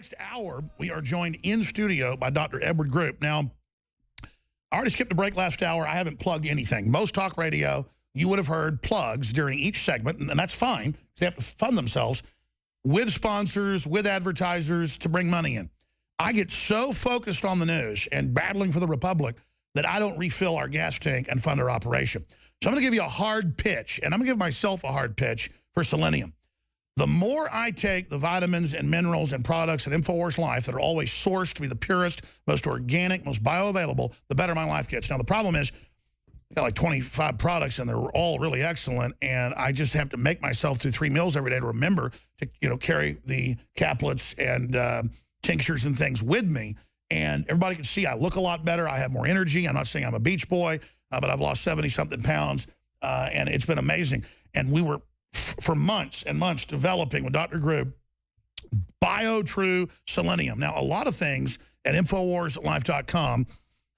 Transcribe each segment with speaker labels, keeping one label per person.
Speaker 1: next hour, we are joined in studio by Dr. Edward Group. Now, I already skipped a break last hour. I haven't plugged anything. Most talk radio, you would have heard plugs during each segment, and that's fine because they have to fund themselves with sponsors, with advertisers to bring money in. I get so focused on the news and battling for the Republic that I don't refill our gas tank and fund our operation. So I'm going to give you a hard pitch, and I'm going to give myself a hard pitch for Selenium. The more I take the vitamins and minerals and products and InfoWars Life that are always sourced to be the purest, most organic, most bioavailable, the better my life gets. Now, the problem is I got like 25 products, and they're all really excellent, and I just have to make myself through 3 meals every day to remember to, carry the caplets and tinctures and things with me. And everybody can see I look a lot better. I have more energy. I'm not saying I'm a beach boy, but I've lost 70-something pounds, and it's been amazing. And we were, for months and months, developing with Dr. Group BioTrue Selenium. Now, a lot of things at InfoWarsLife.com,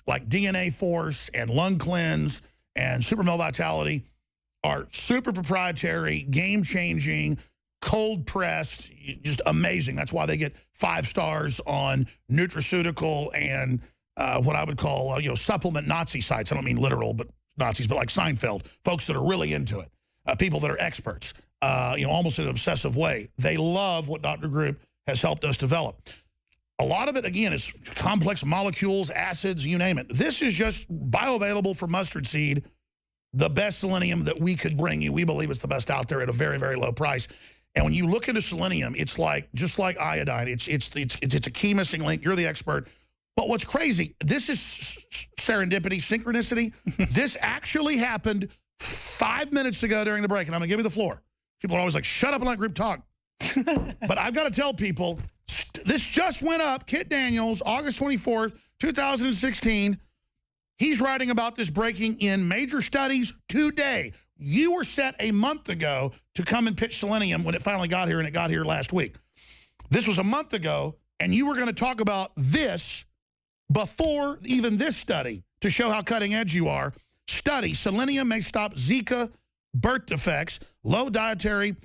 Speaker 1: like DNA Force and Lung Cleanse and Super Male Vitality, are super proprietary, game-changing, cold-pressed, just amazing. That's why they get 5 stars on nutraceutical and what I would call, supplement Nazi sites. I don't mean literal, but Nazis, but like Seinfeld, folks that are really into it. People that are experts, almost in an obsessive way. They love what Dr. Group has helped us develop. A lot of it, again, is complex molecules, acids, you name it. This is just bioavailable for mustard seed, the best selenium that we could bring you. We believe it's the best out there at a very, very low price. And when you look into selenium, it's like just like iodine. It's a key missing link. You're the expert. But what's crazy, this is serendipity, synchronicity. This actually happened 5 minutes ago during the break, and I'm going to give you the floor. People are always like, shut up and let Group talk. But I've got to tell people, this just went up. Kit Daniels, August 24th, 2016. He's writing about this breaking in major studies today. You were set a month ago to come and pitch Selenium when it finally got here, and it got here last week. This was a month ago, and you were going to talk about this before even this study to show how cutting edge you are. Study, selenium may stop Zika birth defects. Low dietary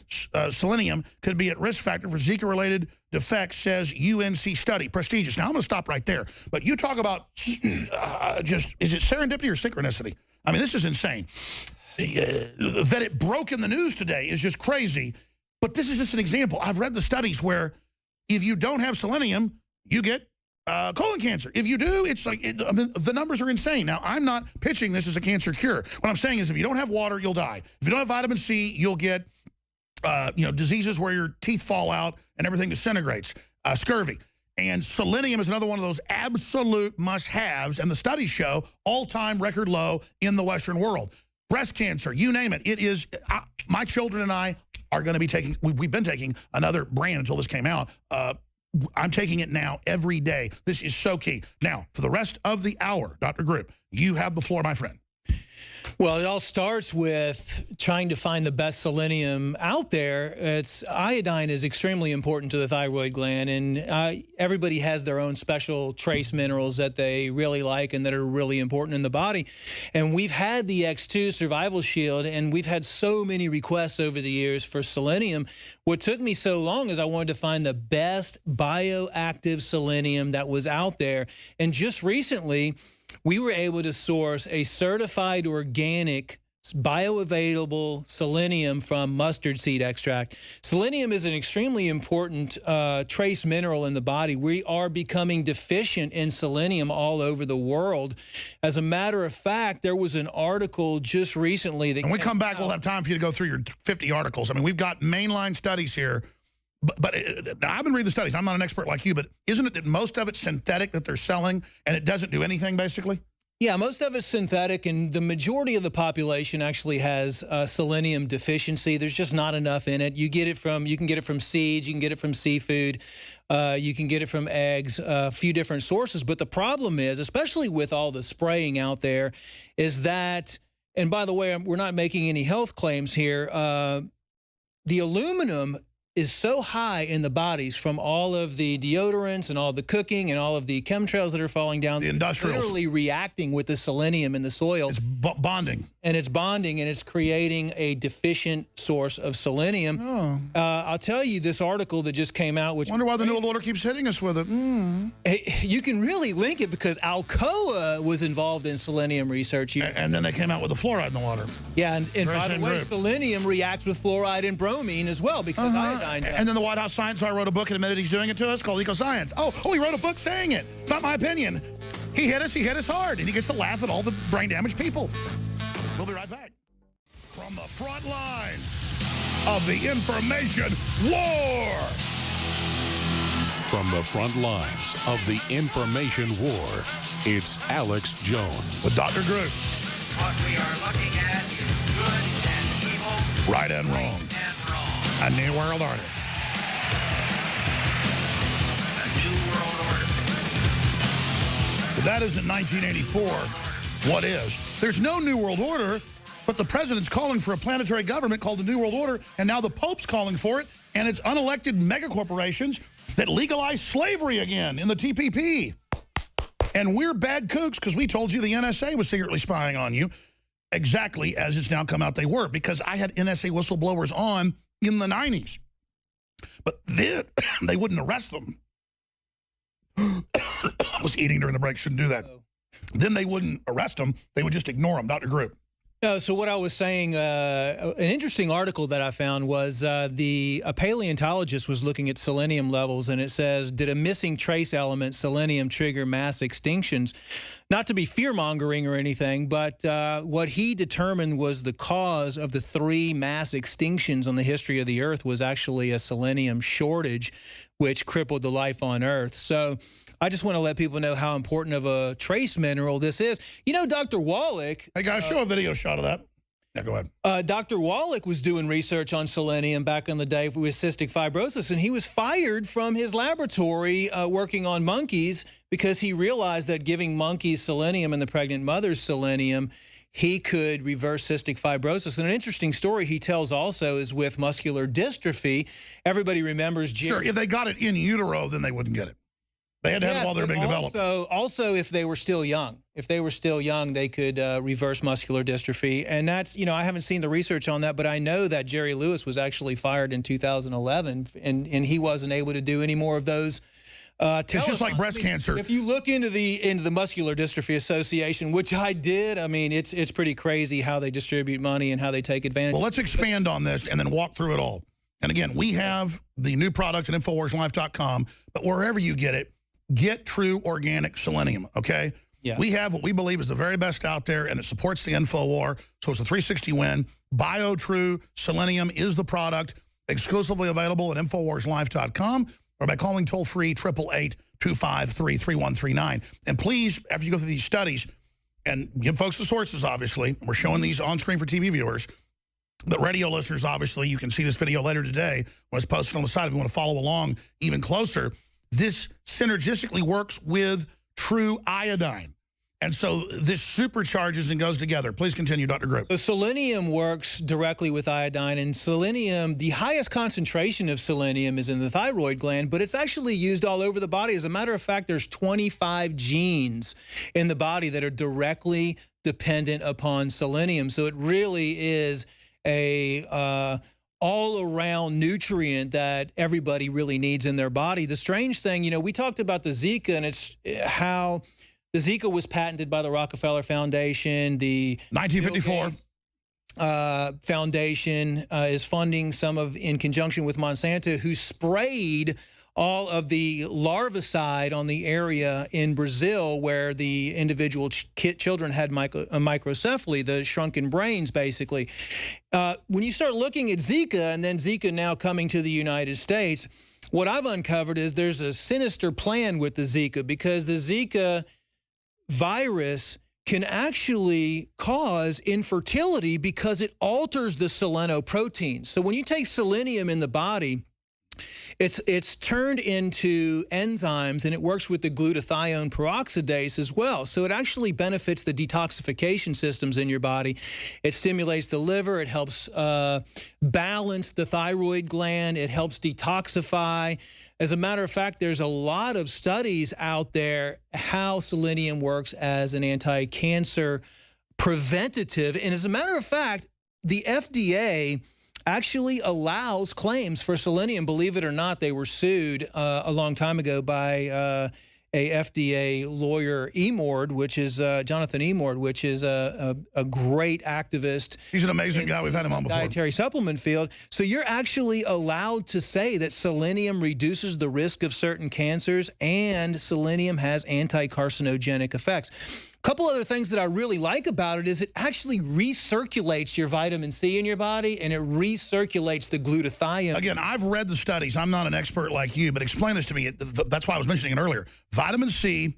Speaker 1: selenium could be at risk factor for Zika-related defects, says UNC study. Prestigious. Now, I'm going to stop right there. But you talk about is it serendipity or synchronicity? I mean, this is insane. That it broke in the news today is just crazy. But this is just an example. I've read the studies where if you don't have selenium, you get colon cancer. If you do, it's like the numbers are insane. Now, I'm not pitching this as a cancer cure. What I'm saying is if you don't have water, you'll die. If you don't have vitamin C, you'll get diseases where your teeth fall out and everything disintegrates, scurvy. And selenium is another one of those absolute must-haves, and the studies show all-time record low in the Western world. Breast cancer, you name it. It is, my children and I are going to be taking, we've been taking another brand until this came out. I'm taking it now every day. This is so key. Now, for the rest of the hour, Dr. Group, you have the floor, my friend.
Speaker 2: Well, it all starts with trying to find the best selenium out there. Iodine is extremely important to the thyroid gland, and everybody has their own special trace minerals that they really like and that are really important in the body. And we've had the X2 Survival Shield, and we've had so many requests over the years for selenium. What took me so long is I wanted to find the best bioactive selenium that was out there. And just recently, we were able to source a certified organic bioavailable selenium from mustard seed extract. Selenium is an extremely important trace mineral in the body. We are becoming deficient in selenium all over the world. As a matter of fact, there was an article just recently that...
Speaker 1: When we come back, we'll have time for you to go through your 50 articles. I mean, we've got mainline studies here. But I've been reading the studies. I'm not an expert like you, but isn't it that most of it's synthetic that they're selling and it doesn't do anything, basically?
Speaker 2: Yeah, most of it's synthetic, and the majority of the population actually has selenium deficiency. There's just not enough in it. You can get it from seeds, you can get it from seafood, you can get it from eggs, a few different sources. But the problem is, especially with all the spraying out there, is that, and by the way, we're not making any health claims here, the aluminum is so high in the bodies from all of the deodorants and all the cooking and all of the chemtrails that are falling down.
Speaker 1: The industrials.
Speaker 2: Literally reacting with the selenium in the soil.
Speaker 1: It's bonding.
Speaker 2: And it's bonding, and it's creating a deficient source of selenium.
Speaker 1: Oh.
Speaker 2: I'll tell you this article that just came out, which
Speaker 1: wonder why the New World Order keeps hitting us with it.
Speaker 2: You can really link it because Alcoa was involved in selenium research.
Speaker 1: And then they came out with the fluoride in the water.
Speaker 2: Yeah, and by the way, selenium reacts with fluoride and bromine as well because iodine.
Speaker 1: And then the White House science czar wrote a book and admitted he's doing it to us called Eco-Science. Oh, he wrote a book saying it. It's not my opinion. He hit us hard, and he gets to laugh at all the brain-damaged people. We'll be right back. From the front lines of the information war.
Speaker 3: From the front lines of the information war, it's Alex Jones.
Speaker 1: With Dr. Group.
Speaker 4: What we are looking at is good and evil.
Speaker 1: Right and wrong. A new world order.
Speaker 4: A new world order.
Speaker 1: If that isn't 1984, what is? There's no new world order, but the president's calling for a planetary government called the New World Order, and now the Pope's calling for it, and it's unelected megacorporations that legalize slavery again in the TPP. And we're bad kooks because we told you the NSA was secretly spying on you, exactly as it's now come out they were, because I had NSA whistleblowers on in the 90s. But then they wouldn't arrest them. I was eating during the break, shouldn't do that. Then they wouldn't arrest them. They would just ignore them. Dr. Group.
Speaker 2: So what I was saying, an interesting article that I found was a paleontologist was looking at selenium levels, and it says, did a missing trace element, selenium, trigger mass extinctions? Not to be fear-mongering or anything, but what he determined was the cause of the 3 mass extinctions on the history of the Earth was actually a selenium shortage, which crippled the life on Earth. So I just want to let people know how important of a trace mineral this is. You know, Dr. Wallach...
Speaker 1: Hey, guys, show a video shot of that. Yeah, go ahead.
Speaker 2: Dr. Wallach was doing research on selenium back in the day with cystic fibrosis, and he was fired from his laboratory working on monkeys because he realized that giving monkeys selenium and the pregnant mothers selenium, he could reverse cystic fibrosis. And an interesting story he tells also is with muscular dystrophy. Everybody remembers...
Speaker 1: Sure, if they got it in utero, then they wouldn't get it. They had to have it while they're being developed.
Speaker 2: Also, if they were still young. If they were still young, they could reverse muscular dystrophy. And that's, you know, I haven't seen the research on that, but I know that Jerry Lewis was actually fired in 2011, and he wasn't able to do any more of those
Speaker 1: it's just like breast cancer.
Speaker 2: If you look into the Muscular Dystrophy Association, which I did, I mean, it's pretty crazy how they distribute money and how they take advantage.
Speaker 1: Well, let's expand on this and then walk through it all. And again, we have the new product at InfoWarsLife.com, but wherever you get it, get true organic selenium, okay?
Speaker 2: Yeah.
Speaker 1: We have what we believe is the very best out there, and it supports the InfoWar, so it's a 360 win. BioTrue Selenium is the product, exclusively available at InfoWarsLife.com or by calling toll-free 888-253-3139. And please, after you go through these studies, and give folks the sources, obviously. We're showing these on screen for TV viewers. But radio listeners, obviously, you can see this video later today when it's posted on the side if you want to follow along even closer. This synergistically works with true iodine. And so this supercharges and goes together. Please continue, Dr. Group.
Speaker 2: So selenium works directly with iodine, and selenium, the highest concentration of selenium is in the thyroid gland, but it's actually used all over the body. As a matter of fact, there's 25 genes in the body that are directly dependent upon selenium. So it really is a all-around nutrient that everybody really needs in their body. The strange thing, you know, we talked about the Zika, and it's how the Zika was patented by the Rockefeller Foundation. The
Speaker 1: 1954
Speaker 2: Foundation is funding some of, in conjunction with Monsanto, who sprayed all of the larvicide on the area in Brazil where the individual children had microcephaly, the shrunken brains, basically. When you start looking at Zika, and then Zika now coming to the United States, what I've uncovered is there's a sinister plan with the Zika, because the Zika virus can actually cause infertility because it alters the selenoprotein. So when you take selenium in the body, It's turned into enzymes, and it works with the glutathione peroxidase as well. So it actually benefits the detoxification systems in your body. It stimulates the liver. It helps balance the thyroid gland. It helps detoxify. As a matter of fact, there's a lot of studies out there how selenium works as an anti-cancer preventative. And as a matter of fact, the FDA actually allows claims for selenium. Believe it or not, they were sued a long time ago by a FDA lawyer, which is Jonathan Emord, which is a great activist.
Speaker 1: He's an amazing guy. We've had him on before.
Speaker 2: Dietary supplement field. So you're actually allowed to say that selenium reduces the risk of certain cancers, and selenium has anti-carcinogenic effects. A couple other things that I really like about it is it actually recirculates your vitamin C in your body, and it recirculates the glutathione.
Speaker 1: Again, I've read the studies. I'm not an expert like you, but explain this to me. That's why I was mentioning it earlier. Vitamin C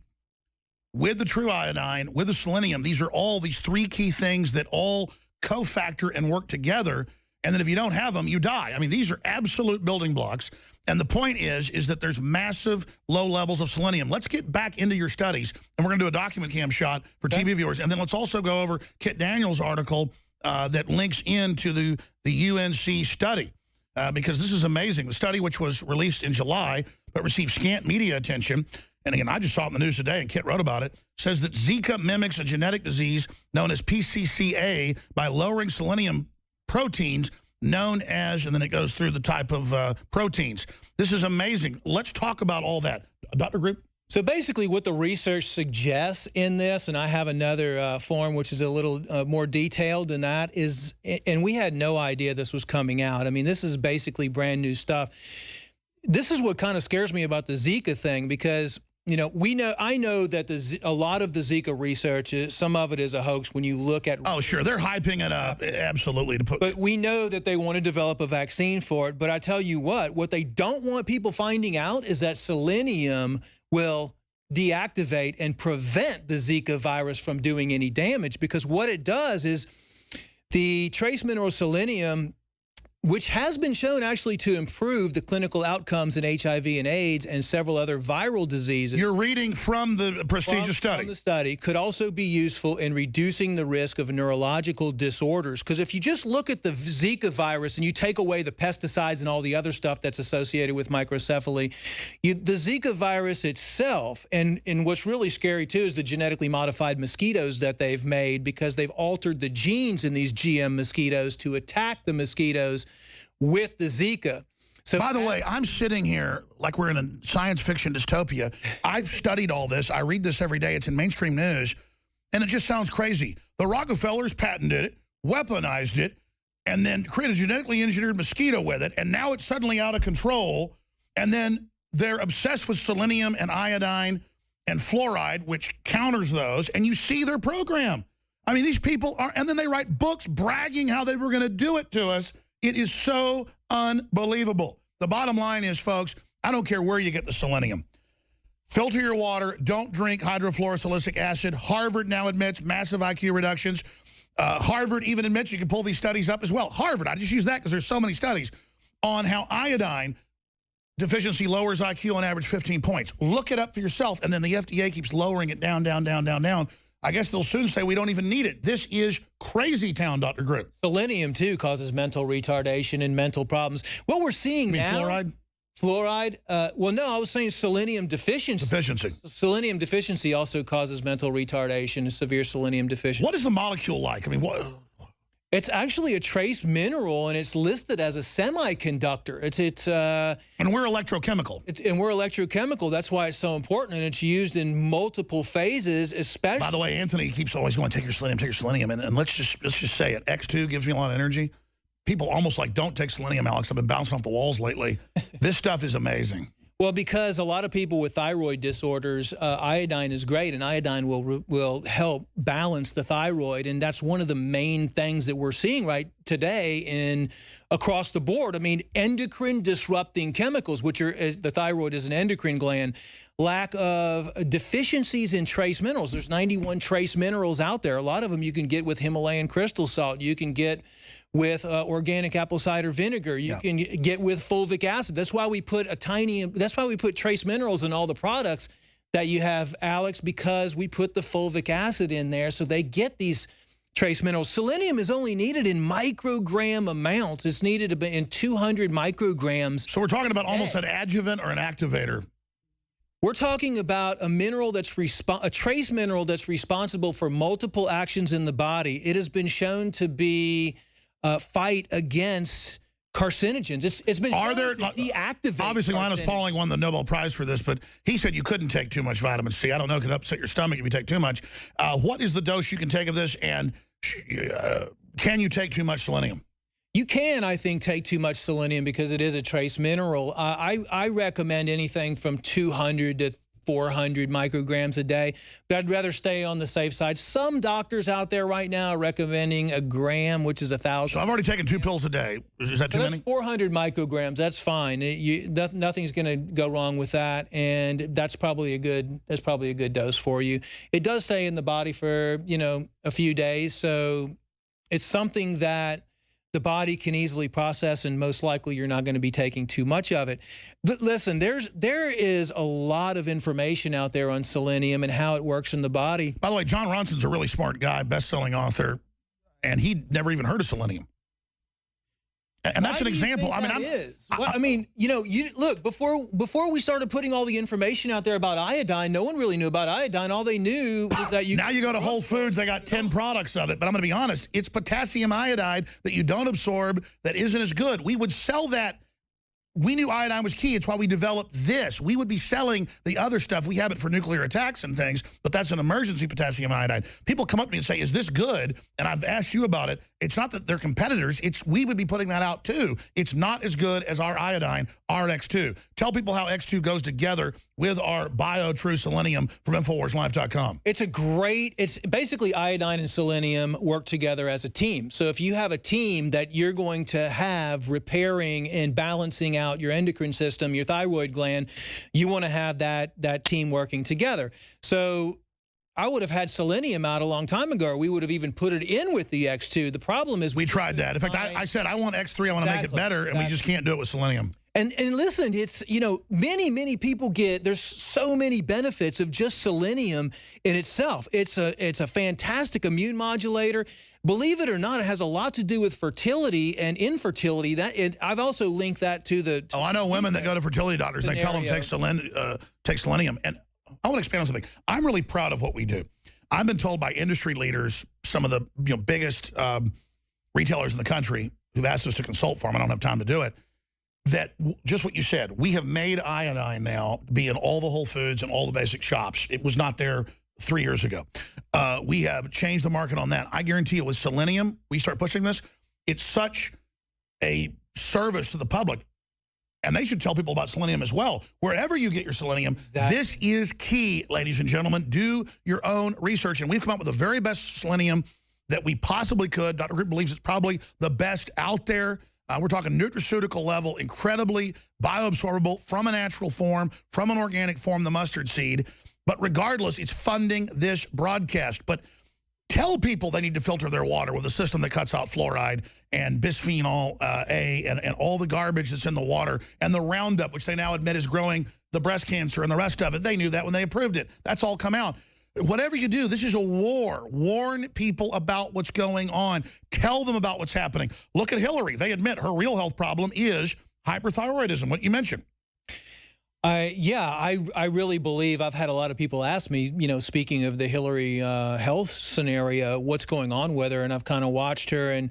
Speaker 1: with the true iodine, with the selenium, these are all these three key things that all cofactor and work together. And then if you don't have them, you die. I mean, these are absolute building blocks. And the point is that there's massive low levels of selenium. Let's get back into your studies, and we're going to do a document cam shot for TV viewers. And then let's also go over Kit Daniels' article that links into the UNC study, because this is amazing. The study, which was released in July but received scant media attention, and again, I just saw it in the news today, and Kit wrote about it, says that Zika mimics a genetic disease known as PCCA by lowering selenium proteins known as, and then it goes through the type of proteins. This is amazing. Let's talk about all that. Dr. Group?
Speaker 2: So basically what the research suggests in this, and I have another form which is a little more detailed than that, is, and we had no idea this was coming out. I mean, this is basically brand new stuff. This is what kind of scares me about the Zika thing, because you know, I know that a lot of the Zika research, some of it is a hoax when you look at...
Speaker 1: Oh, sure. They're hyping it up, absolutely.
Speaker 2: But we know that they want to develop a vaccine for it. But I tell you what they don't want people finding out is that selenium will deactivate and prevent the Zika virus from doing any damage, because what it does is the trace mineral selenium, which has been shown actually to improve the clinical outcomes in HIV and AIDS and several other viral diseases.
Speaker 1: You're reading from the prestigious study.
Speaker 2: From the study, could also be useful in reducing the risk of neurological disorders. Because if you just look at the Zika virus and you take away the pesticides and all the other stuff that's associated with microcephaly, the Zika virus itself, and what's really scary too is the genetically modified mosquitoes that they've made, because they've altered the genes in these GM mosquitoes to attack the mosquitoes with the Zika. So,
Speaker 1: by the way, I'm sitting here like we're in a science fiction dystopia. I've studied all this. I read this every day. It's in mainstream news, and it just sounds crazy. The Rockefellers patented it, weaponized it, and then created a genetically engineered mosquito with it, and now it's suddenly out of control, and then they're obsessed with selenium and iodine and fluoride, which counters those, and you see their program. I mean, these people are, and then they write books bragging how they were going to do it to us. It is so unbelievable. The bottom line is, folks, I don't care where you get the selenium. Filter your water. Don't drink hydrofluorosilicic acid. Harvard now admits massive IQ reductions. Harvard even admits, you can pull these studies up as well. Harvard, I just use that because there's so many studies on how iodine deficiency lowers IQ on average 15 points. Look it up for yourself, and then the FDA keeps lowering it down, down, down, down, down. I guess they'll soon say we don't even need it. This is crazy town, Dr. Group.
Speaker 2: Selenium, too, causes mental retardation and mental problems. What we're seeing now...
Speaker 1: fluoride?
Speaker 2: Fluoride? Well, no, I was saying selenium deficiency. Selenium deficiency also causes mental retardation and severe selenium deficiency.
Speaker 1: What is the molecule like? I mean, what...
Speaker 2: It's actually a trace mineral, and it's listed as a semiconductor.
Speaker 1: And we're electrochemical.
Speaker 2: And we're electrochemical. That's why it's so important, and it's used in multiple phases, especially... By
Speaker 1: the way, Anthony keeps always going, take your selenium, and let's just say it. X2 gives me a lot of energy. People almost like, don't take selenium, Alex. I've been bouncing off the walls lately. This stuff is amazing.
Speaker 2: Well, because a lot of people with thyroid disorders, iodine is great, and iodine will help balance the thyroid, and that's one of the main things that we're seeing right today across the board. I mean, endocrine disrupting chemicals, which are, the thyroid is an endocrine gland, lack of deficiencies in trace minerals. There's 91 trace minerals out there. A lot of them you can get with Himalayan crystal salt. You can get with organic apple cider vinegar. You can get with fulvic acid. That's why we put that's why we put trace minerals in all the products that you have, Alex, because we put the fulvic acid in there so they get these trace minerals. Selenium is only needed in microgram amounts. It's needed in 200 micrograms.
Speaker 1: So we're talking about almost an adjuvant or an activator.
Speaker 2: We're talking about a mineral that's a trace mineral that's responsible for multiple actions in the body. It has been shown to be fight against carcinogens. It's been deactivated.
Speaker 1: Obviously, Linus Pauling won the Nobel Prize for this, but he said you couldn't take too much vitamin C. I don't know, it could upset your stomach if you take too much. What is the dose you can take of this, and can you take too much selenium?
Speaker 2: You can, I think, take too much selenium because it is a trace mineral. I recommend anything from 200 to 400 micrograms a day, but I'd rather stay on the safe side. Some doctors out there right now are recommending a gram, which is 1,000.
Speaker 1: So I've already taken 2 pills a day. Is that too many?
Speaker 2: 400 micrograms. That's fine. Nothing's going to go wrong with that, and that's probably a good dose for you. It does stay in the body for a few days, so it's something that the body can easily process, and most likely you're not going to be taking too much of it. But listen, there is a lot of information out there on selenium and how it works in the body.
Speaker 1: By the way, John Ronson's a really smart guy, best-selling author, and he'd never even heard of selenium. And that's an example.
Speaker 2: I mean, look, before we started putting all the information out there about iodine, no one really knew about iodine. All they knew was that
Speaker 1: now you go to Whole Foods, they got 10 products of it. But I'm going to be honest, it's potassium iodide that you don't absorb that isn't as good. We would sell that. We knew iodine was key. It's why we developed this. We would be selling the other stuff. We have it for nuclear attacks and things, but that's an emergency potassium iodide. People come up to me and say, is this good? And I've asked you about it. It's not that they're competitors. We would be putting that out too. It's not as good as our iodine, our X2. Tell people how X2 goes together with our BioTrue Selenium from InfoWarsLife.com.
Speaker 2: It's basically iodine and selenium work together as a team. So if you have a team that you're going to have repairing and balancing out your endocrine system, your thyroid gland, you want to have that team working together. So I would have had selenium out a long time ago. We would have even put it in with the X2. The problem is we
Speaker 1: tried that. In fact, I said I want X3. I want to make it better, and we just can't do it with selenium.
Speaker 2: And listen, it's many people there's so many benefits of just selenium in itself. It's a fantastic immune modulator. Believe it or not, it has a lot to do with fertility and infertility. I've also linked that to the.
Speaker 1: I know women that go to fertility doctors and they tell them take selenium. And I want to expand on something. I'm really proud of what we do. I've been told by industry leaders, some of the biggest retailers in the country who've asked us to consult for them. I don't have time to do it. That just what you said, we have made iodine now be in all the Whole Foods and all the basic shops. It was not there 3 years ago. We have changed the market on that. I guarantee you with selenium, we start pushing this, it's such a service to the public. And they should tell people about selenium as well. Wherever you get your selenium, this is key, ladies and gentlemen. Do your own research. And we've come up with the very best selenium that we possibly could. Dr. Group believes it's probably the best out there. We're talking nutraceutical level, incredibly bioabsorbable from a natural form, from an organic form, the mustard seed. But regardless, it's funding this broadcast. But tell people they need to filter their water with a system that cuts out fluoride and bisphenol A and all the garbage that's in the water and the Roundup, which they now admit is growing the breast cancer and the rest of it. They knew that when they approved it. That's all come out. Whatever you do, this is a war. Warn people about what's going on. Tell them about what's happening. Look at Hillary. They admit her real health problem is hyperthyroidism, what you mentioned.
Speaker 2: I really believe I've had a lot of people ask me, speaking of the Hillary health scenario, what's going on with her, and I've kind of watched her, and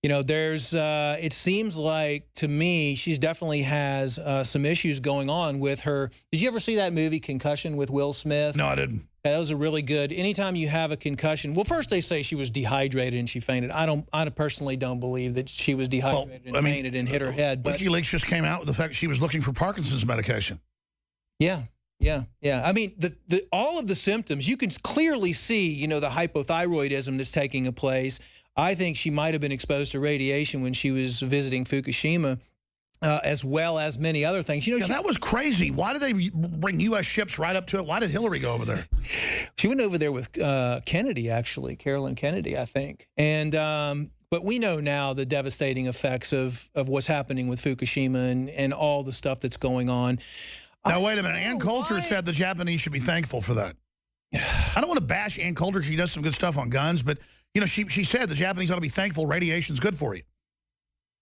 Speaker 2: there's it seems like to me she definitely has some issues going on with her. Did you ever see that movie Concussion with Will Smith?
Speaker 1: No, I didn't.
Speaker 2: That was a really good. Anytime you have a concussion, well, first they say she was dehydrated and she fainted. I personally don't believe that she was dehydrated and fainted and hit her head. But
Speaker 1: WikiLeaks just came out with the fact she was looking for Parkinson's medication.
Speaker 2: Yeah. I mean, all of the symptoms, you can clearly see, the hypothyroidism that's taking place. I think she might have been exposed to radiation when she was visiting Fukushima. as well as many other things. You know,
Speaker 1: Yeah, that was crazy. Why did they bring U.S. ships right up to it? Why did Hillary go over there?
Speaker 2: she went over there with Kennedy, actually, Carolyn Kennedy, I think. And but we know now the devastating effects of what's happening with Fukushima and all the stuff that's going on.
Speaker 1: Now, wait a minute. Ann Coulter said the Japanese should be thankful for that. I don't want to bash Ann Coulter. She does some good stuff on guns, but, you know, she said the Japanese ought to be thankful radiation's good for you.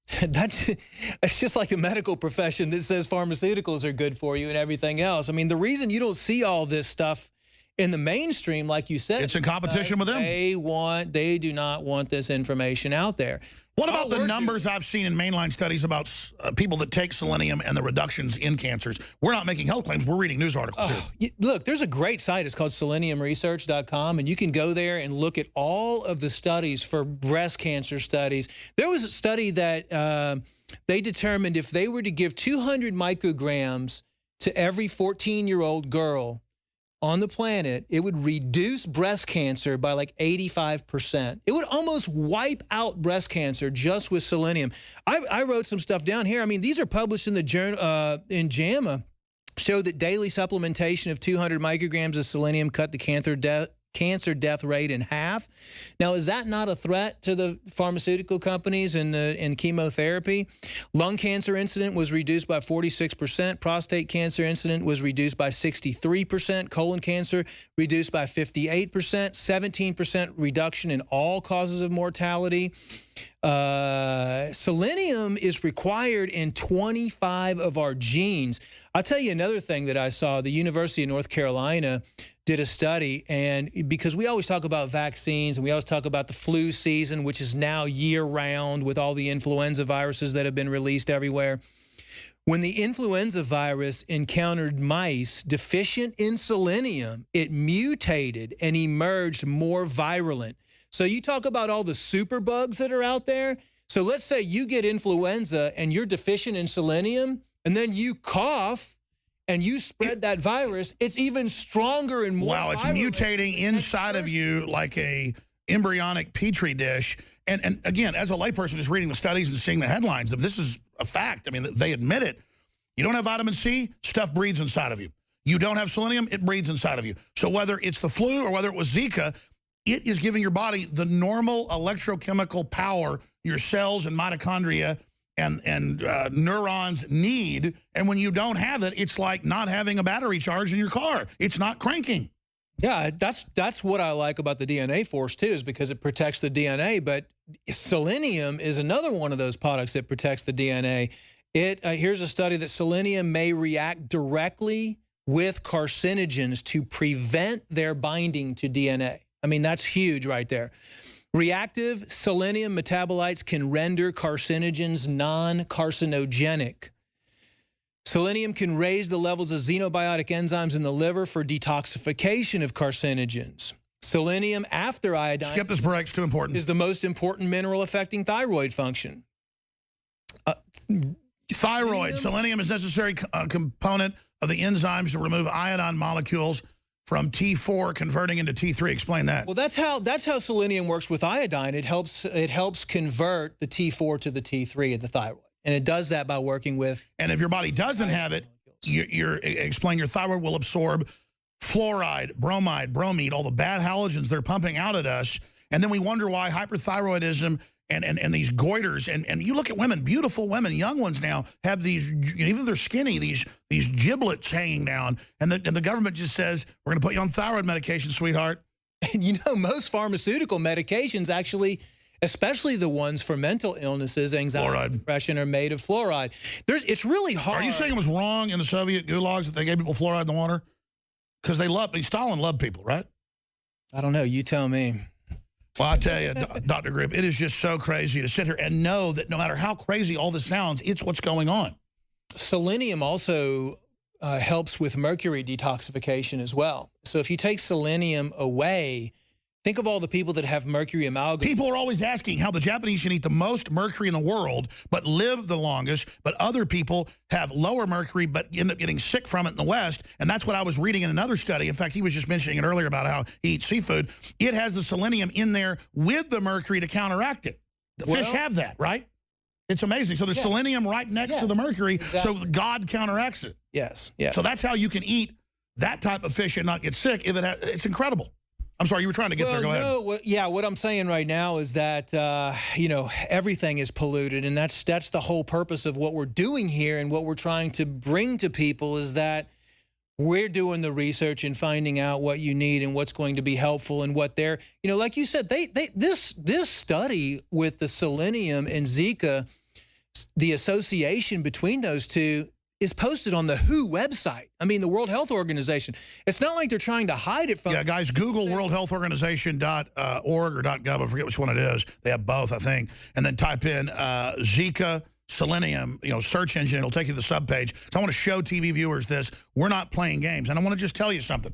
Speaker 2: It's just like the medical profession that says pharmaceuticals are good for you and everything else. I mean, the reason you don't see all this stuff in the mainstream, like you said,
Speaker 1: it's in competition with them.
Speaker 2: They do not want this information out there.
Speaker 1: What about the numbers I've seen in mainline studies about people that take selenium and the reductions in cancers? We're not making health claims. We're reading news articles here.
Speaker 2: Look, there's a great site. It's called seleniumresearch.com, and you can go there and look at all of the studies for breast cancer studies. There was a study that they determined if they were to give 200 micrograms to every 14-year-old girl on the planet, it would reduce breast cancer by like 85%. It would almost wipe out breast cancer just with selenium. I wrote some stuff down here. I mean, these are published in the journal in JAMA, show that daily supplementation of 200 micrograms of selenium cut the cancer death rate in half. Now, is that not a threat to the pharmaceutical companies and chemotherapy? Lung cancer incident was reduced by 46%. Prostate cancer incident was reduced by 63%. Colon cancer reduced by 58%. 17% reduction in all causes of mortality. Selenium is required in 25 of our genes. I'll tell you another thing that I saw. The University of North Carolina did a study, and because we always talk about vaccines and we always talk about the flu season, which is now year-round with all the influenza viruses that have been released everywhere. When the influenza virus encountered mice deficient in selenium, it mutated and emerged more virulent. So you talk about all the superbugs that are out there. So let's say you get influenza and you're deficient in selenium, and then you cough and you spread that virus. It's even stronger and more
Speaker 1: Wow, it's mutating inside of you like a embryonic petri dish. And again, as a layperson just reading the studies and seeing the headlines, this is a fact. I mean, they admit it. You don't have vitamin C, stuff breeds inside of you. You don't have selenium, it breeds inside of you. So whether it's the flu or whether it was Zika, it is giving your body the normal electrochemical power your cells and mitochondria and neurons need. And when you don't have it, it's like not having a battery charge in your car. It's not cranking.
Speaker 2: Yeah, that's what I like about the DNA Force, too, is because it protects the DNA. But selenium is another one of those products that protects the DNA. Here's a study that selenium may react directly with carcinogens to prevent their binding to DNA. I mean, that's huge right there. Reactive selenium metabolites can render carcinogens non-carcinogenic. Selenium can raise the levels of xenobiotic enzymes in the liver for detoxification of carcinogens. Selenium after iodine
Speaker 1: Skip this break, it's too important.
Speaker 2: is the most important mineral affecting thyroid function.
Speaker 1: Thyroid. Selenium is a necessary component of the enzymes to remove iodine molecules from T4 converting into T3. Explain that.
Speaker 2: Well, that's how selenium works with iodine. It helps convert the T4 to the T3 in the thyroid. And it does that by working with...
Speaker 1: And if your body doesn't have it, explain your thyroid will absorb fluoride, bromide, bromide, all the bad halogens they're pumping out at us. And then we wonder why hyperthyroidism and these goiters, and you look at women, beautiful women, young ones now, have these, even if they're skinny, these giblets hanging down. And the government just says, we're going to put you on thyroid medication, sweetheart.
Speaker 2: And you know, most pharmaceutical medications actually, especially the ones for mental illnesses, anxiety, depression, are made of fluoride. It's really hard.
Speaker 1: Are you saying it was wrong in the Soviet gulags that they gave people fluoride in the water? Because Stalin loved people, right?
Speaker 2: I don't know. You tell me.
Speaker 1: Well, I tell you, Dr. Grip, it is just so crazy to sit here and know that no matter how crazy all this sounds, it's what's going on.
Speaker 2: Selenium also helps with mercury detoxification as well. So if you take selenium away, think of all the people that have mercury amalgam.
Speaker 1: People are always asking how the Japanese can eat the most mercury in the world but live the longest, but other people have lower mercury but end up getting sick from it in the West. And that's what I was reading in another study. In fact, he was just mentioning it earlier about how he eats seafood. It has the selenium in there with the mercury to counteract it. The fish have that, right? It's amazing. So there's selenium right next to the mercury, so God counteracts it.
Speaker 2: Yes, yeah.
Speaker 1: So that's how you can eat that type of fish and not get sick. If it's incredible. I'm sorry, you were trying to get there. Go ahead.
Speaker 2: What I'm saying right now is that, you know, everything is polluted, and that's the whole purpose of what we're doing here, and what we're trying to bring to people is that we're doing the research and finding out what you need and what's going to be helpful and what they're, you know, like you said, this study with the selenium and Zika, the association between those two is posted on the WHO website. I mean, the World Health Organization. It's not like they're trying to hide it from...
Speaker 1: Yeah, guys, Google WorldHealthOrganization.org or .gov. I forget which one it is. They have both, I think. And then type in Zika, selenium, you know, search engine. It'll take you to the subpage. So I want to show TV viewers this. We're not playing games. And I want to just tell you something.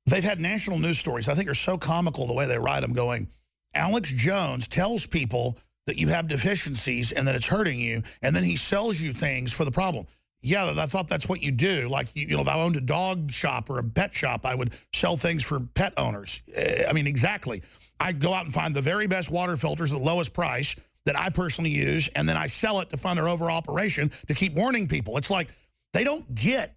Speaker 1: They've had national news stories. I think are so comical the way they write them, going, Alex Jones tells people that you have deficiencies and that it's hurting you, and then he sells you things for the problem. Yeah, I thought that's what you do. Like, you know, if I owned a dog shop or a pet shop, I would sell things for pet owners. I mean, exactly. I'd go out and find the very best water filters at the lowest price that I personally use, and then I sell it to fund our overall operation to keep warning people. It's like they don't get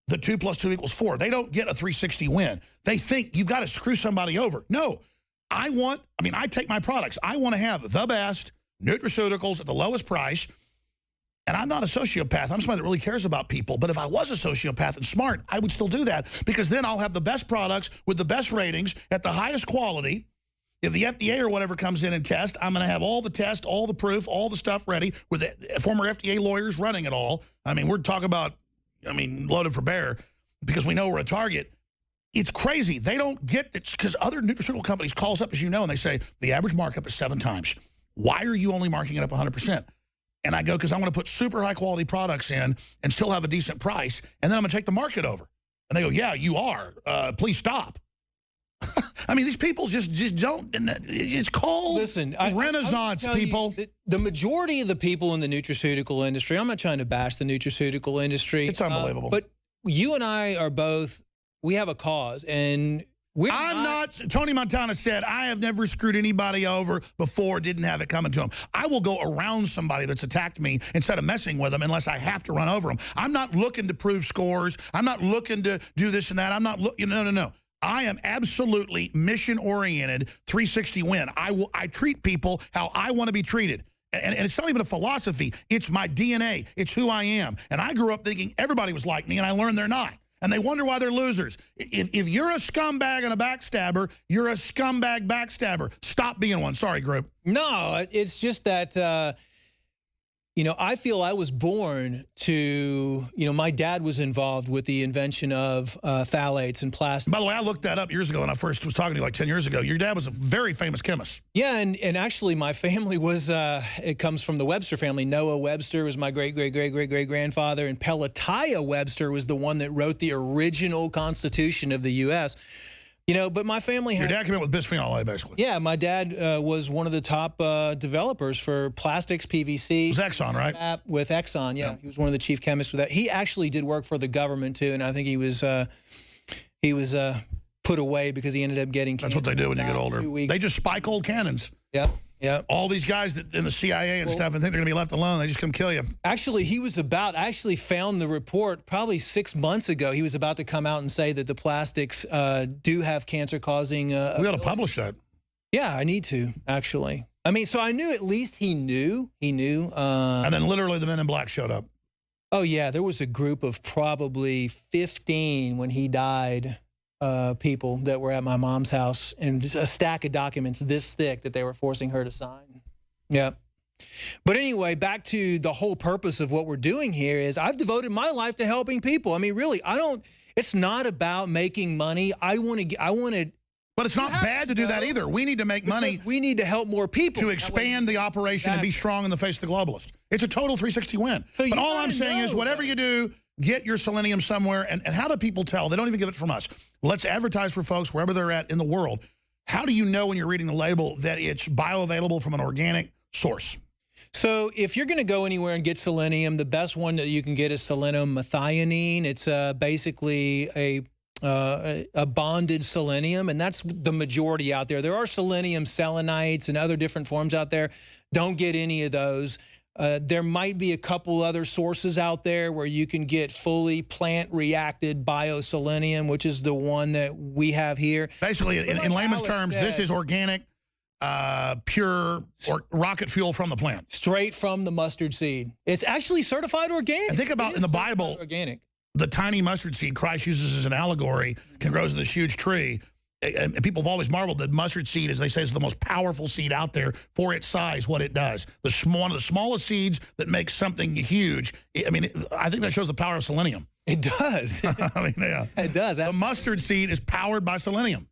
Speaker 1: the 2 + 2 = 4. They don't get a 360 win. They think you've got to screw somebody over. No. I take my products. I want to have the best nutraceuticals at the lowest price. And I'm not a sociopath. I'm somebody that really cares about people. But if I was a sociopath and smart, I would still do that, because then I'll have the best products with the best ratings at the highest quality. If the FDA or whatever comes in and tests, I'm going to have all the tests, all the proof, all the stuff ready with the former FDA lawyers running it all. I mean, we're talking about, loaded for bear, because we know we're a target. It's crazy. They don't get it, because other nutraceutical companies calls up, as you know, and they say, the average markup is 7 times. Why are you only marking it up 100%? And I go, because I want to put super high quality products in and still have a decent price, and then I'm going to take the market over. And they go, yeah, you are. Please stop. I mean, these people just don't. It's called Renaissance, people.
Speaker 2: The majority of the people in the nutraceutical industry, I'm not trying to bash the nutraceutical industry.
Speaker 1: It's unbelievable.
Speaker 2: But you and I are both, we have a cause, and I'm not.
Speaker 1: Tony Montana said, I have never screwed anybody over before, didn't have it coming to him. I will go around somebody that's attacked me instead of messing with them unless I have to run over them. I'm not looking to prove scores. I'm not looking to do this and that. I'm not looking, no. I am absolutely mission-oriented, 360 win. I treat people how I want to be treated. And it's not even a philosophy. It's my DNA. It's who I am. And I grew up thinking everybody was like me, and I learned they're not. And they wonder why they're losers. If you're a scumbag and a backstabber, you're a scumbag backstabber. Stop being one. Sorry, group.
Speaker 2: No, it's just that, I feel I was born to, my dad was involved with the invention of phthalates and plastic.
Speaker 1: By the way, I looked that up years ago when I first was talking to you like 10 years ago. Your dad was a very famous chemist.
Speaker 2: Yeah, and actually my family was, it comes from the Webster family. Noah Webster was my great-great-great-great-great-grandfather, and Pelatiah Webster was the one that wrote the original Constitution of the U.S., but my family had...
Speaker 1: Your dad came in with bisphenol A, basically.
Speaker 2: Yeah, my dad was one of the top developers for plastics, PVC.
Speaker 1: It was Exxon, right?
Speaker 2: With Exxon, yeah. He was one of the chief chemists with that. He actually did work for the government, too, and I think he was put away because he ended up getting cancer.
Speaker 1: That's what they do when you get older. They just spike old cannons.
Speaker 2: Yep. Yeah,
Speaker 1: all these guys that in the CIA and stuff and think they're going to be left alone, they just come kill you.
Speaker 2: Actually, I actually found the report probably 6 months ago. He was about to come out and say that the plastics do have cancer-causing... we
Speaker 1: got to publish that.
Speaker 2: Yeah, I need to, actually. So I knew at least he knew.
Speaker 1: And then literally the men in black showed up.
Speaker 2: Oh, yeah, there was a group of probably 15 when he died... people that were at my mom's house, and just a stack of documents this thick that they were forcing her to sign. Yeah. But anyway, back to the whole purpose of what we're doing here is I've devoted my life to helping people. Really, it's not about making money. I want to.
Speaker 1: But it's not bad to do that either. We need to make money.
Speaker 2: We need to help more people.
Speaker 1: To expand the operation and be strong in the face of the globalist. It's a total 360 win. So but all I'm saying is whatever you do, get your selenium somewhere. And how do people tell? They don't even give it from us. Let's advertise for folks wherever they're at in the world. How do you know when you're reading the label that it's bioavailable from an organic source?
Speaker 2: So if you're going to go anywhere and get selenium, the best one that you can get is selenium methionine. It's basically a a bonded selenium, and that's the majority out there. There are selenium selenites and other different forms out there. Don't get any of those. There might be a couple other sources out there where you can get fully plant-reacted bioselenium, which is the one that we have here.
Speaker 1: Basically, in layman's terms, this is organic, pure or rocket fuel from the plant.
Speaker 2: Straight from the mustard seed. It's actually certified organic.
Speaker 1: And think about in the Bible,
Speaker 2: organic.
Speaker 1: The tiny mustard seed Christ uses as an allegory can grow into this huge tree. And people have always marveled that mustard seed, as they say, is the most powerful seed out there for its size, what it does. One of the smallest seeds that makes something huge. I mean, I think that shows the power of selenium.
Speaker 2: It does.
Speaker 1: I mean, yeah.
Speaker 2: It does.
Speaker 1: The mustard seed is powered by selenium.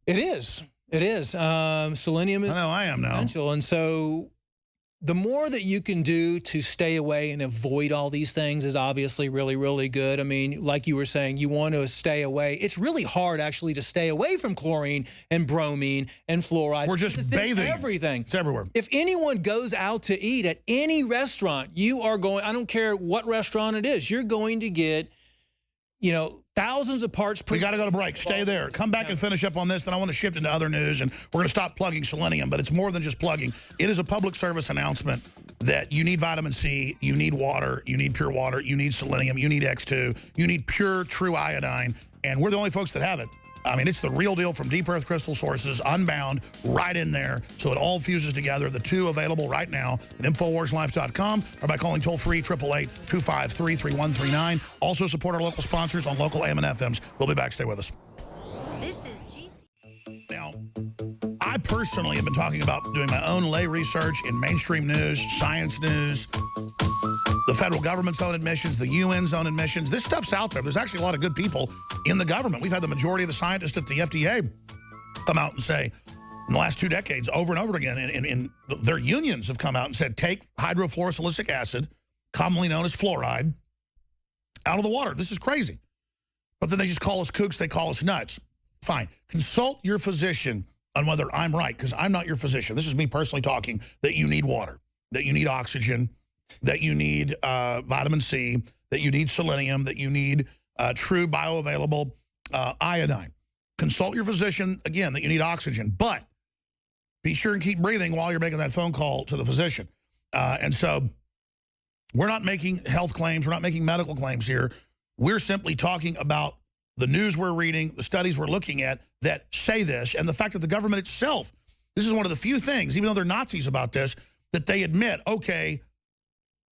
Speaker 2: It is. It is. Selenium is
Speaker 1: I am now.
Speaker 2: essential. And so the more that you can do to stay away and avoid all these things is obviously really, really good. I mean, like you were saying, you want to stay away. It's really hard, actually, to stay away from chlorine and bromine and fluoride.
Speaker 1: We're just bathing.
Speaker 2: Everything.
Speaker 1: It's everywhere.
Speaker 2: If anyone goes out to eat at any restaurant, you are going, I don't care what restaurant it is, you're going to get, you know, thousands of parts per...
Speaker 1: We got to go to break. Stay there. Come back and finish up on this. Then I want to shift into other news, and we're going to stop plugging selenium, but it's more than just plugging. It is a public service announcement that you need vitamin C, you need water, you need pure water, you need selenium, you need X2, you need pure, true iodine, and we're the only folks that have it. I mean, it's the real deal from deep earth crystal sources, unbound, right in there. So it all fuses together. The two available right now at InfoWarsLife.com or by calling toll-free 888-253-3139. Also support our local sponsors on local AM and FMs. We'll be back. Stay with us.
Speaker 5: This is GC.
Speaker 1: Now, I personally have been talking about doing my own lay research in mainstream news, science news, the federal government's own admissions, the UN's own admissions. This stuff's out there. There's actually a lot of good people in the government. We've had the majority of the scientists at the FDA come out and say, in the last 2 decades, over and over again, and their unions have come out and said, take hydrofluorosilicic acid, commonly known as fluoride, out of the water. This is crazy. But then they just call us kooks. They call us nuts. Fine. Consult your physician on whether I'm right, because I'm not your physician. This is me personally talking that you need water, that you need oxygen, that you need vitamin C, that you need selenium, that you need true bioavailable iodine. Consult your physician, again, that you need oxygen. But be sure and keep breathing while you're making that phone call to the physician. And so we're not making health claims. We're not making medical claims here. We're simply talking about the news we're reading, the studies we're looking at that say this, and the fact that the government itself, this is one of the few things, even though they're Nazis about this, that they admit, okay,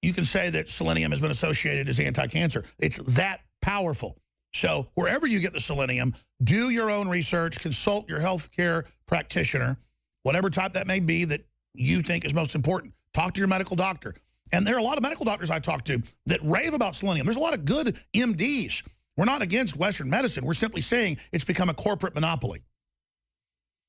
Speaker 1: you can say that selenium has been associated as anti-cancer. It's that powerful. So wherever you get the selenium, do your own research, consult your healthcare practitioner, whatever type that may be that you think is most important. Talk to your medical doctor. And there are a lot of medical doctors I talk to that rave about selenium. There's a lot of good MDs. We're not against Western medicine. We're simply saying it's become a corporate monopoly.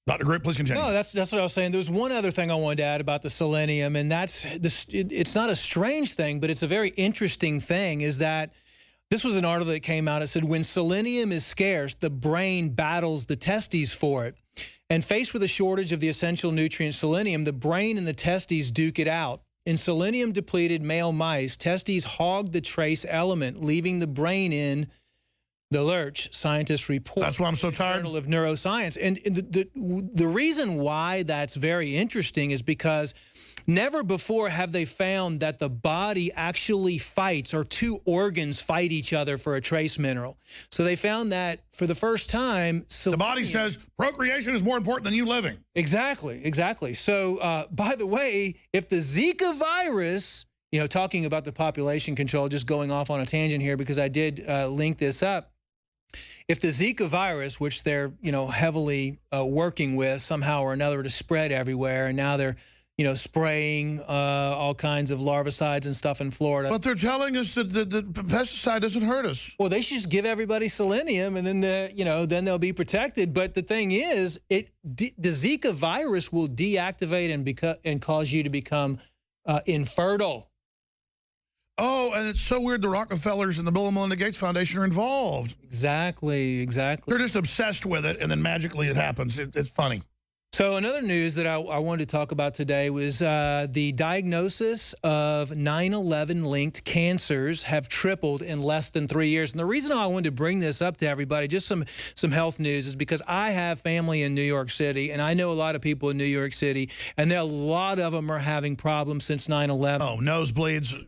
Speaker 1: Dr. Group, please continue.
Speaker 2: No, that's what I was saying. There's one other thing I wanted to add about the selenium, and that's this. It's not a strange thing, but it's a very interesting thing, is that this was an article that came out. It said, when selenium is scarce, the brain battles the testes for it. And faced with a shortage of the essential nutrient selenium, the brain and the testes duke it out. In selenium-depleted male mice, testes hogged the trace element, leaving the brain in the lurch, scientists report.
Speaker 1: That's why I'm so tired.
Speaker 2: Journal of Neuroscience. And the reason why that's very interesting is because never before have they found that the body actually fights, or two organs fight each other for a trace mineral. So they found that for the first time, selenium,
Speaker 1: the body says procreation is more important than you living.
Speaker 2: Exactly, exactly. So, by the way, if the Zika virus, you know, talking about the population control, just going off on a tangent here because I did link this up. If the Zika virus, which they're, you know, heavily working with somehow or another to spread everywhere, and now they're, you know, spraying all kinds of larvicides and stuff in Florida.
Speaker 1: But they're telling us that the pesticide doesn't hurt us.
Speaker 2: Well, they should just give everybody selenium, and then then they'll be protected. But the thing is, the Zika virus will deactivate and cause you to become infertile.
Speaker 1: Oh, and it's so weird the Rockefellers and the Bill and Melinda Gates Foundation are involved.
Speaker 2: Exactly, exactly.
Speaker 1: They're just obsessed with it, and then magically it happens. It's funny.
Speaker 2: So another news that I wanted to talk about today was the diagnosis of 9/11 linked cancers have tripled in less than 3 years. And the reason I wanted to bring this up to everybody, just some health news, is because I have family in New York City, and I know a lot of people in New York City, and a lot of them are having problems since 9/11.
Speaker 1: Oh, nosebleeds.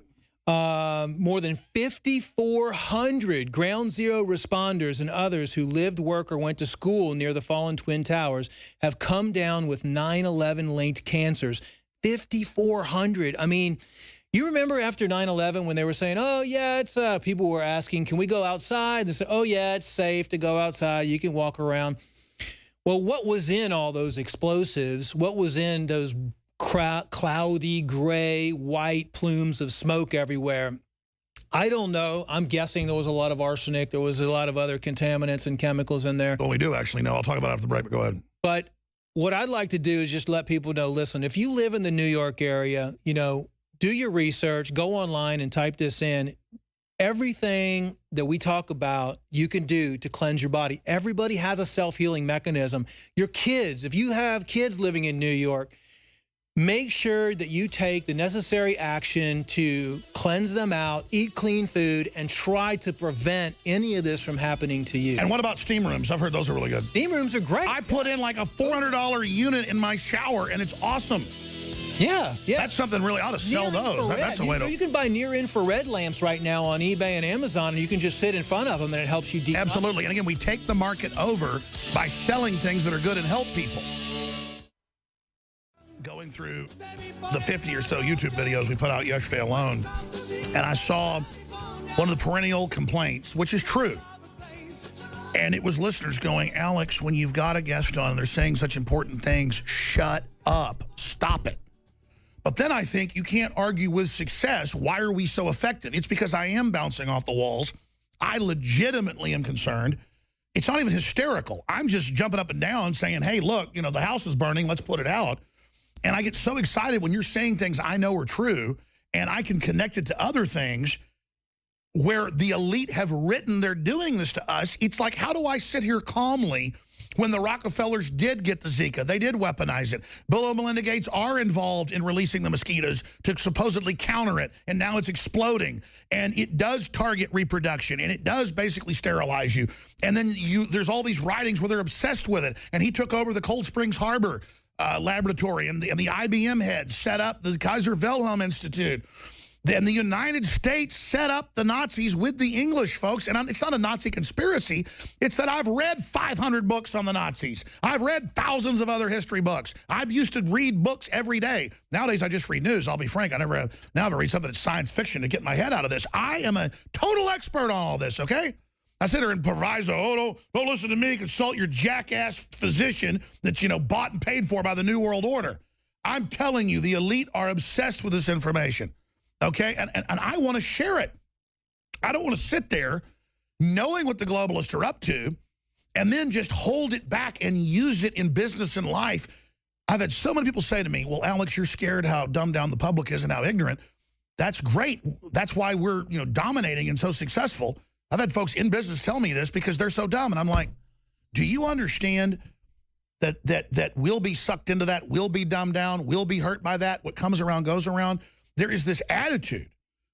Speaker 2: More than 5,400 Ground Zero responders and others who lived, worked, or went to school near the fallen Twin Towers have come down with 9/11 linked cancers. 5,400. I mean, you remember after 9/11 when they were saying, oh, yeah, it's people were asking, can we go outside? They said, oh, yeah, it's safe to go outside. You can walk around. Well, what was in all those explosives? What was in those cloudy, gray, white plumes of smoke everywhere? I don't know. I'm guessing there was a lot of arsenic. There was a lot of other contaminants and chemicals in there.
Speaker 1: Well, we do actually know. I'll talk about it after the break, but go ahead.
Speaker 2: But what I'd like to do is just let people know, listen, if you live in the New York area, you know, do your research, go online and type this in. Everything that we talk about, you can do to cleanse your body. Everybody has a self-healing mechanism. Your kids, if you have kids living in New York, make sure that you take the necessary action to cleanse them out, eat clean food, and try to prevent any of this from happening to you.
Speaker 1: And what about steam rooms? I've heard those are really good.
Speaker 2: Steam rooms are great.
Speaker 1: I put in like a $400 unit in my shower, and it's awesome.
Speaker 2: Yeah.
Speaker 1: That's something really, I ought to sell those. That's a way to...
Speaker 2: You can buy near-infrared lamps right now on eBay and Amazon, and you can just sit in front of them, and it helps you deep.
Speaker 1: Absolutely. And again, we take the market over by selling things that are good and help people. Going through the 50 or so YouTube videos we put out yesterday alone, and I saw one of the perennial complaints, which is true. And it was listeners going, Alex, when you've got a guest on and they're saying such important things, shut up. Stop it. But then I think you can't argue with success. Why are we so effective? It's because I am bouncing off the walls. I legitimately am concerned. It's not even hysterical. I'm just jumping up and down saying, hey, look, you know, the house is burning. Let's put it out. And I get so excited when you're saying things I know are true, and I can connect it to other things where the elite have written they're doing this to us. It's like, how do I sit here calmly when the Rockefellers did get the Zika? They did weaponize it. Bill and Melinda Gates are involved in releasing the mosquitoes to supposedly counter it, and now it's exploding. And it does target reproduction, and it does basically sterilize you. And then there's all these writings where they're obsessed with it. And he took over the Cold Springs Harbor laboratory, and the IBM head set up the Kaiser Wilhelm Institute. Then the United States set up the Nazis with the English folks. And it's not a Nazi conspiracy. It's that I've read 500 books on the Nazis. I've read thousands of other history books. I used to read books every day. Nowadays, I just read news. I'll be frank. I have to read something that's science fiction to get my head out of this. I am a total expert on all this, okay? I sit there and proviso, oh, don't listen to me, consult your jackass physician that's, you know, bought and paid for by the New World Order. I'm telling you, the elite are obsessed with this information, okay? And I want to share it. I don't want to sit there knowing what the globalists are up to and then just hold it back and use it in business and life. I've had so many people say to me, well, Alex, you're scared how dumbed down the public is and how ignorant. That's great. That's why we're, you know, dominating and so successful. I've had folks in business tell me this because they're so dumb. And I'm like, do you understand that we'll be sucked into that, we'll be dumbed down, we'll be hurt by that, what comes around goes around? There is this attitude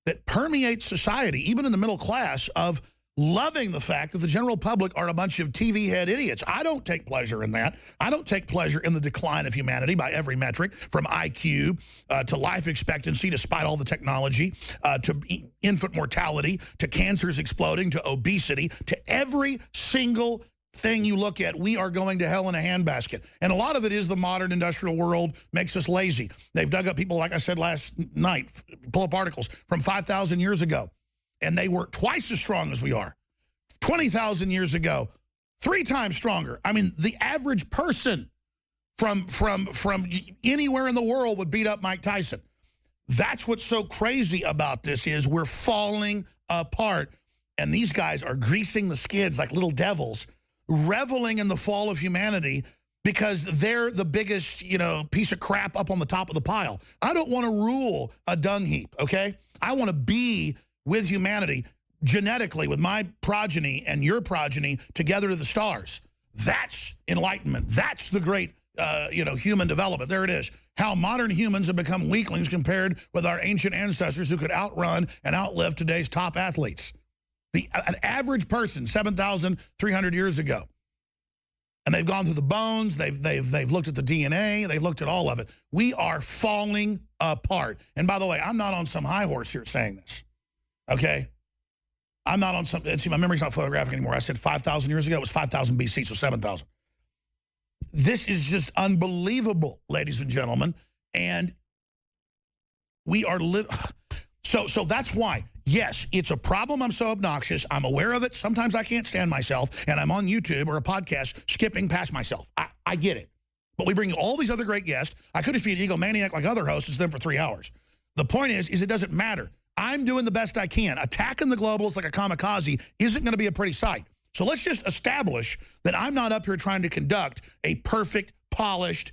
Speaker 1: that permeates society, even in the middle class, of loving the fact that the general public are a bunch of TV head idiots. I don't take pleasure in that. I don't take pleasure in the decline of humanity by every metric, from IQ to life expectancy, despite all the technology, to infant mortality, to cancers exploding, to obesity, to every single thing you look at. We are going to hell in a handbasket. And a lot of it is the modern industrial world makes us lazy. They've dug up people, like I said last night, pull up articles from 5,000 years ago. And they were twice as strong as we are. 20,000 years ago, 3 times stronger. I mean, the average person from anywhere in the world would beat up Mike Tyson. That's what's so crazy about this is we're falling apart. And these guys are greasing the skids like little devils, reveling in the fall of humanity because they're the biggest, you know, piece of crap up on the top of the pile. I don't want to rule a dung heap, okay? I want to be with humanity genetically, with my progeny and your progeny together to the stars. That's enlightenment. That's the great human development. There it is. How modern humans have become weaklings compared with our ancient ancestors who could outrun and outlive today's top athletes. An average person 7,300 years ago. And they've gone through the bones, they've looked at the DNA, they've looked at all of it. We are falling apart. And by the way, I'm not on some high horse here saying this, okay? I'm not on some, see, my memory's not photographic anymore. I said 5,000 years ago, it was 5,000 BC, so 7,000. This is just unbelievable, ladies and gentlemen. And we are so that's why, yes, it's a problem. I'm so obnoxious. I'm aware of it. Sometimes I can't stand myself, and I'm on YouTube or a podcast skipping past myself. I get it. But we bring all these other great guests. I could just be an egomaniac like other hosts and them for 3 hours. The point is it doesn't matter. I'm doing the best I can. Attacking the globalists like a kamikaze isn't going to be a pretty sight. So let's just establish that I'm not up here trying to conduct a perfect, polished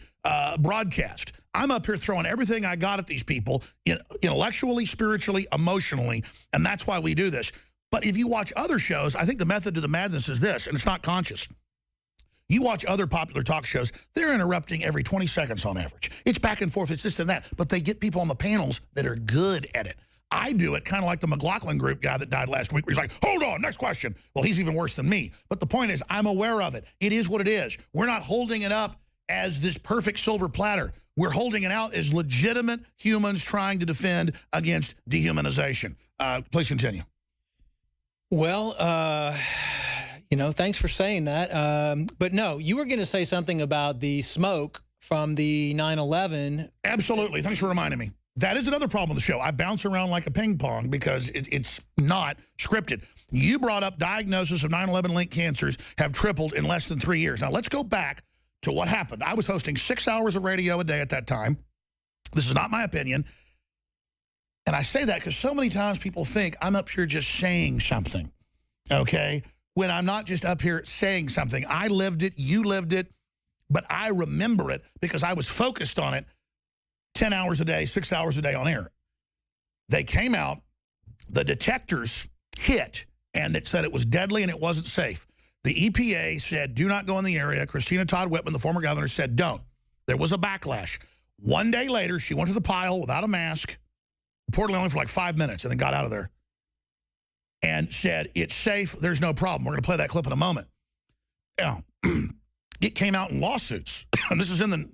Speaker 1: broadcast. I'm up here throwing everything I got at these people, intellectually, spiritually, emotionally, and that's why we do this. But if you watch other shows, I think the method to the madness is this, and it's not conscious. You watch other popular talk shows, they're interrupting every 20 seconds on average. It's back and forth, it's this and that, but they get people on the panels that are good at it. I do it kind of like the McLaughlin Group guy that died last week, where he's like, hold on, next question. Well, he's even worse than me. But the point is, I'm aware of it. It is what it is. We're not holding it up as this perfect silver platter. We're holding it out as legitimate humans trying to defend against dehumanization. Please continue.
Speaker 2: Well, thanks for saying that. But no, you were going to say something about the smoke from the 9/11.
Speaker 1: Absolutely. Thanks for reminding me. That is another problem with the show. I bounce around like a ping pong because it's not scripted. You brought up diagnosis of 9/11 linked cancers have tripled in less than 3 years. Now, let's go back to what happened. I was hosting 6 hours of radio a day at that time. This is not my opinion. And I say that because so many times people think I'm up here just saying something, okay? When I'm not just up here saying something. I lived it, you lived it, but I remember it because I was focused on it 10 hours a day, 6 hours a day on air. They came out, the detectors hit, and it said it was deadly and it wasn't safe. The EPA said, do not go in the area. Christina Todd Whitman, the former governor, said, don't. There was a backlash. 1 day later, she went to the pile without a mask, reportedly only for like 5 minutes, and then got out of there, and said, it's safe, there's no problem. We're going to play that clip in a moment. It came out in lawsuits, and this is in the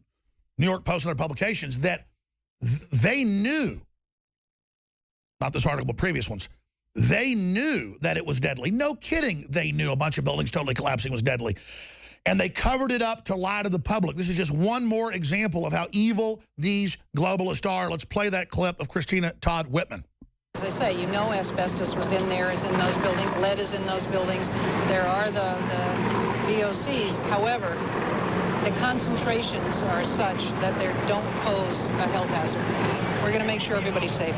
Speaker 1: New York Post and other publications, that they knew, not this article, but previous ones, they knew that it was deadly. No kidding, they knew a bunch of buildings totally collapsing was deadly. And they covered it up to lie to the public. This is just one more example of how evil these globalists are. Let's play that clip of Christina Todd Whitman.
Speaker 6: As I say, asbestos was in there, is in those buildings, lead is in those buildings. There are the VOCs. However, the concentrations are such that they don't pose a health hazard. We're going to make sure everybody's safe.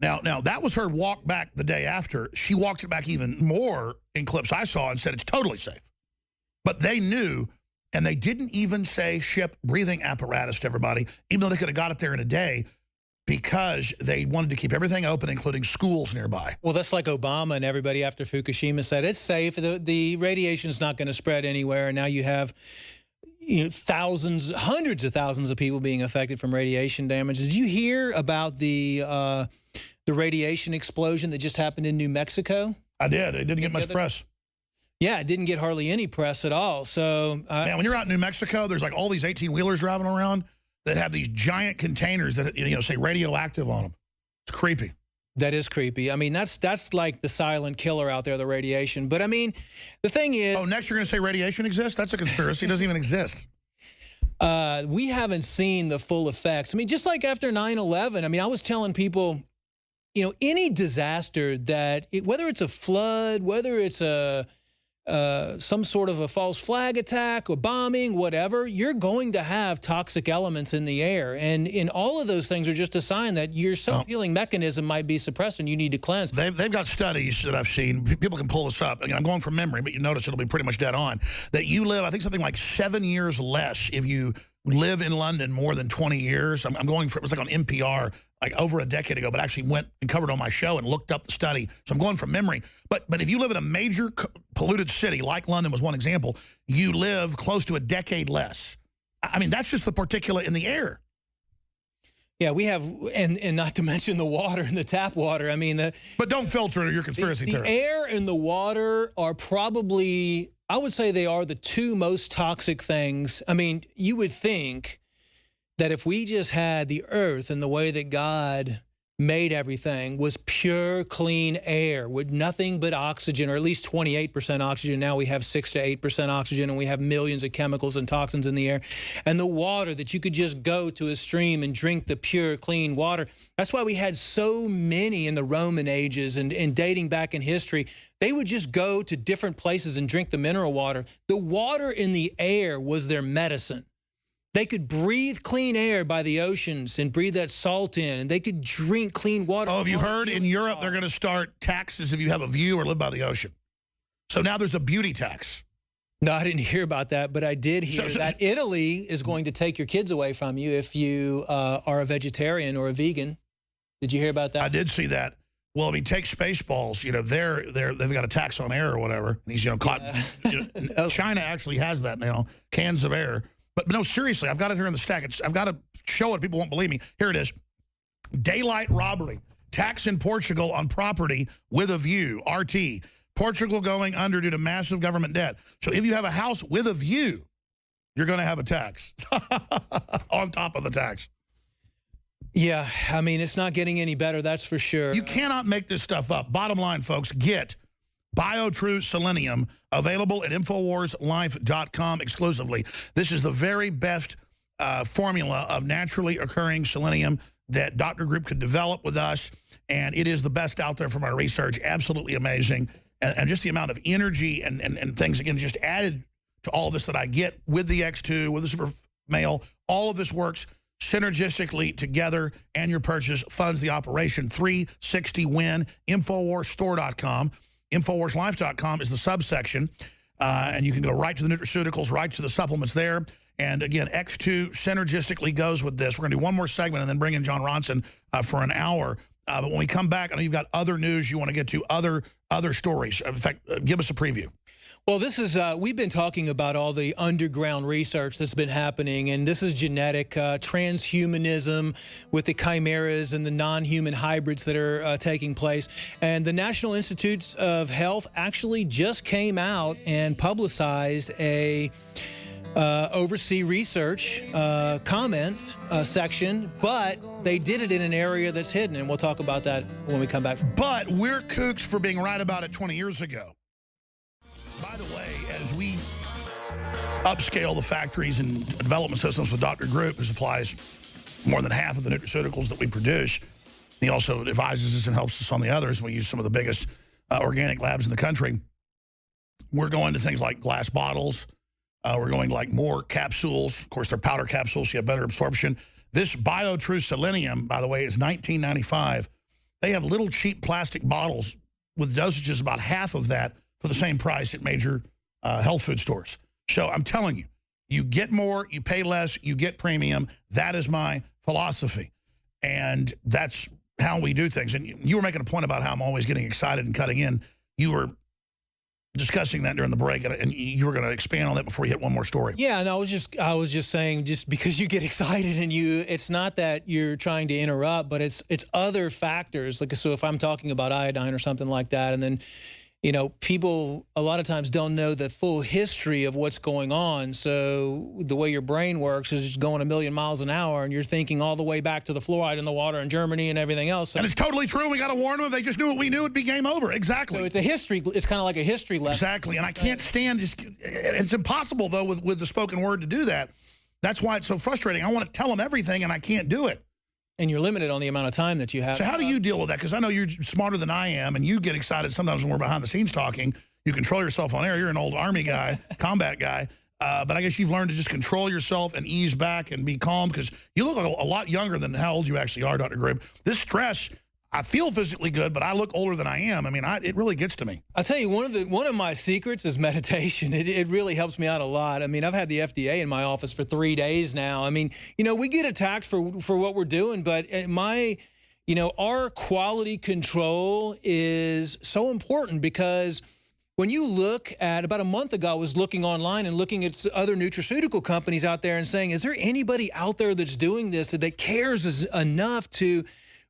Speaker 1: Now, that was her walk back the day after. She walked it back even more in clips I saw and said it's totally safe. But they knew, and they didn't even say ship breathing apparatus to everybody, even though they could have got it there in a day, because they wanted to keep everything open, including schools nearby.
Speaker 2: Well, that's like Obama and everybody after Fukushima said it's safe. The radiation is not going to spread anywhere. And now you have thousands, hundreds of thousands of people being affected from radiation damage. Did you hear about the radiation explosion that just happened in New Mexico?
Speaker 1: I did. It didn't get much press.
Speaker 2: Yeah, it didn't get hardly any press at all. So,
Speaker 1: man, when you're out in New Mexico, there's like all these 18-wheelers driving around that have these giant containers that, say radioactive on them. It's creepy.
Speaker 2: That is creepy. I mean, that's like the silent killer out there, the radiation. But I mean, the thing is... Oh,
Speaker 1: next you're going to say radiation exists? That's a conspiracy. It doesn't even exist.
Speaker 2: We haven't seen the full effects. I mean, just like after 9/11, I mean, I was telling people, any disaster that, whether it's a flood, whether it's some sort of a false flag attack or bombing, whatever, you're going to have toxic elements in the air. And in all of those things are just a sign that your self-healing mechanism might be suppressed and you need to cleanse.
Speaker 1: They've got studies that I've seen. People can pull this up. Again, I'm going from memory, but you notice it'll be pretty much dead on. That you live, I think, something like 7 years less if you live in London more than 20 years. I'm going for, it was like on NPR, like over a decade ago, but actually went and covered on my show and looked up the study. So I'm going from memory. But if you live in a major polluted city, like London was one example, you live close to a decade less. I mean, that's just the particulate in the air.
Speaker 2: Yeah, we have, and not to mention the water and the tap water. I mean,
Speaker 1: but don't filter your conspiracy theory.
Speaker 2: The air and the water are probably, I would say they are the two most toxic things. I mean, you would think that if we just had the earth and the way that God made everything was pure, clean air with nothing but oxygen, or at least 28% oxygen. Now we have 6 to 8% oxygen, and we have millions of chemicals and toxins in the air. And the water, that you could just go to a stream and drink the pure, clean water. That's why we had so many in the Roman ages and dating back in history. They would just go to different places and drink the mineral water. The water in the air was their medicine. They could breathe clean air by the oceans and breathe that salt in, and they could drink clean water.
Speaker 1: Oh, have you heard in Europe they're going to start taxes if you have a view or live by the ocean? So now there's a beauty tax.
Speaker 2: No, I didn't hear about that, but I did hear that Italy is going to take your kids away from you if you are a vegetarian or a vegan. Did you hear about that?
Speaker 1: I did see that. Well, I mean, take Spaceballs. You know, they've got a tax on air or whatever. And he's, caught. China actually has that now, cans of air. But no, seriously, I've got it here in the stack. I've got to show it. People won't believe me. Here it is. Daylight robbery. Tax in Portugal on property with a view. RT. Portugal going under due to massive government debt. So if you have a house with a view, you're going to have a tax on top of the tax.
Speaker 2: Yeah, I mean, it's not getting any better, that's for sure.
Speaker 1: You cannot make this stuff up. Bottom line, folks, get BioTrue Selenium, available at InfoWarsLife.com exclusively. This is the very best formula of naturally occurring selenium that Dr. Group could develop with us, and it is the best out there from our research. Absolutely amazing. And just the amount of energy and things, again, just added to all this that I get with the X2, with the Super Male. All of this works synergistically together, and your purchase funds the operation. 360-WIN, InfoWarsStore.com. InfoWarsLife.com is the subsection, and you can go right to the nutraceuticals, right to the supplements there. And again, X2 synergistically goes with this. We're going to do one more segment and then bring in John Ronson for an hour. But when we come back, I know you've got other news you want to get to, other stories. In fact, give us a preview.
Speaker 2: Well, this is, we've been talking about all the underground research that's been happening, and this is genetic transhumanism with the chimeras and the non-human hybrids that are taking place. And the National Institutes of Health actually just came out and publicized a oversee research comment section, but they did it in an area that's hidden, and we'll talk about that when we come back.
Speaker 1: But we're kooks for being right about it 20 years ago. By the way, as we upscale the factories and development systems with Dr. Group, who supplies more than half of the nutraceuticals that we produce, he also advises us and helps us on the others. We use some of the biggest organic labs in the country. We're going to things like glass bottles. We're going like more capsules. Of course, they're powder capsules, so you have better absorption. This BioTrue Selenium, by the way, is $19.95. They have little cheap plastic bottles with dosages about half of that for the same price at major health food stores. So I'm telling you, you get more, you pay less, you get premium. That is my philosophy. And that's how we do things. And you were making a point about how I'm always getting excited and cutting in. You were discussing that during the break, and you were going to expand on that before you hit one more story.
Speaker 2: Yeah, and I was just saying, just because you get excited and it's not that you're trying to interrupt, but it's other factors. Like, so if I'm talking about iodine or something like that, and then, people a lot of times don't know the full history of what's going on. So the way your brain works is going a million miles an hour, and you're thinking all the way back to the fluoride in the water in Germany and everything else. So,
Speaker 1: and it's totally true. We got to warn them. If they just knew what we knew, it'd be game over. Exactly.
Speaker 2: So it's a history. It's kind of like a history lesson.
Speaker 1: Exactly. And I can't stand it's impossible, though, with the spoken word to do that. That's why it's so frustrating. I want to tell them everything, and I can't do it.
Speaker 2: And you're limited on the amount of time that you have.
Speaker 1: So how do you deal with that? Because I know you're smarter than I am, and you get excited sometimes when we're behind the scenes talking. You control yourself on air. You're an old Army guy, combat guy. But I guess you've learned to just control yourself and ease back and be calm, because you look a lot younger than how old you actually are, Dr. Group. This stress, I feel physically good, but I look older than I am. I mean, it really gets to me.
Speaker 2: I'll tell you, one of my secrets is meditation. It really helps me out a lot. I mean, I've had the FDA in my office for 3 days now. I mean, we get attacked for what we're doing, but our quality control is so important, because when you look at, about a month ago, I was looking online and looking at other nutraceutical companies out there and saying, is there anybody out there that's doing this that cares enough to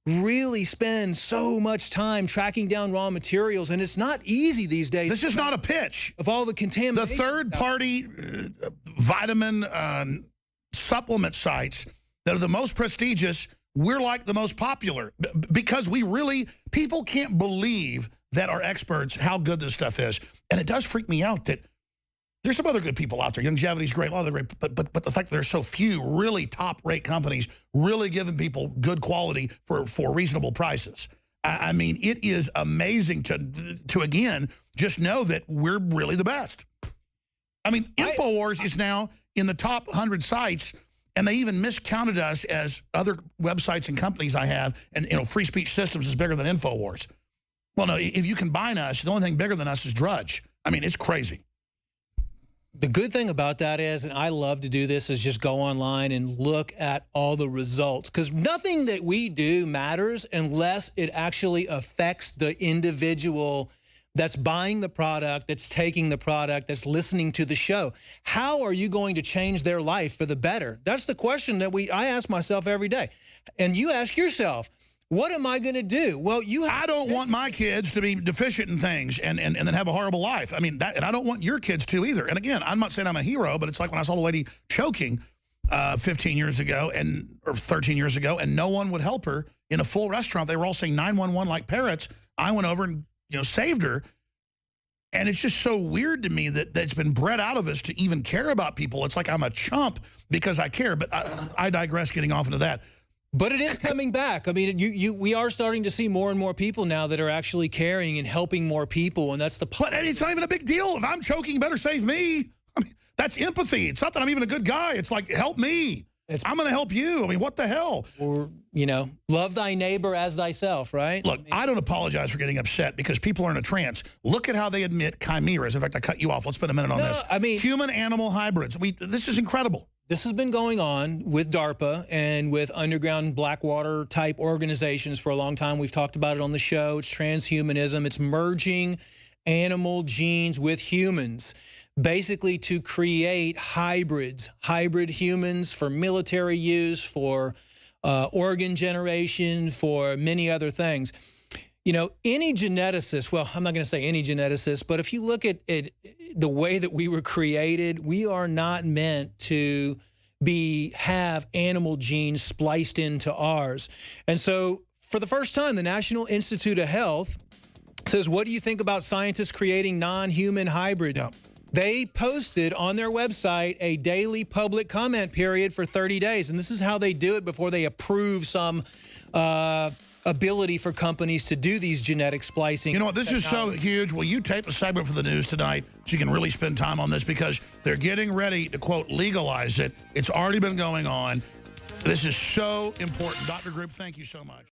Speaker 2: really spend so much time tracking down raw materials? And it's not easy these days.
Speaker 1: This is not a pitch.
Speaker 2: Of all the contamination.
Speaker 1: The third-party vitamin supplement sites that are the most prestigious, we're like the most popular because people can't believe that are experts how good this stuff is. And it does freak me out that there's some other good people out there. Longevity's great, a lot of the great, but the fact that there's so few really top-rate companies really giving people good quality for reasonable prices. I mean, it is amazing to again, just know that we're really the best. I mean, InfoWars is now in the top 100 sites, and they even miscounted us as other websites and companies I have, and Free Speech Systems is bigger than InfoWars. Well, no, if you combine us, the only thing bigger than us is Drudge. I mean, it's crazy.
Speaker 2: The good thing about that is, and I love to do this, is just go online and look at all the results. Because nothing that we do matters unless it actually affects the individual that's buying the product, that's taking the product, that's listening to the show. How are you going to change their life for the better? That's the question that I ask myself every day. And you ask yourself, what am I going to do? Well, I don't want my kids to be deficient in things and then have a horrible life. I mean, and I don't want your kids to either. And again, I'm not saying I'm a hero, but it's like when I saw the lady choking 15 years ago or 13 years ago, and no one would help her in a full restaurant. They were all saying 911 like parrots. I went over and saved her. And it's just so weird to me that that's been bred out of us to even care about people. It's like I'm a chump because I care. But I digress, getting off into that. But it is coming back. I mean, we are starting to see more and more people now that are actually caring and helping more people, and that's the point.
Speaker 1: But it's not even a big deal. If I'm choking, better save me. I mean, that's empathy. It's not that I'm even a good guy. It's like, help me. I'm going to help you. I mean, what the hell?
Speaker 2: Or, love thy neighbor as thyself, right?
Speaker 1: Look, I don't apologize for getting upset because people are in a trance. Look at how they admit chimeras. In fact, I cut you off. Let's spend a minute on this.
Speaker 2: I mean,
Speaker 1: human-animal hybrids. This is incredible.
Speaker 2: This has been going on with DARPA and with underground Blackwater type organizations for a long time. We've talked about it on the show. It's transhumanism. It's merging animal genes with humans, basically to create hybrids, hybrid humans for military use, for organ generation, for many other things. Any geneticist, well, I'm not going to say any geneticist, but if you look at the way that we were created, we are not meant to have animal genes spliced into ours. And so for the first time, the National Institute of Health says, what do you think about scientists creating non-human hybrids?
Speaker 1: Yeah.
Speaker 2: They posted on their website a daily public comment period for 30 days. And this is how they do it before they approve some ability for companies to do these genetic splicing.
Speaker 1: You know what? This is so huge. Will you tape a segment for the news tonight so you can really spend time on this? Because they're getting ready to, quote, legalize it. It's already been going on. This is so important. Dr. Group, thank you so much.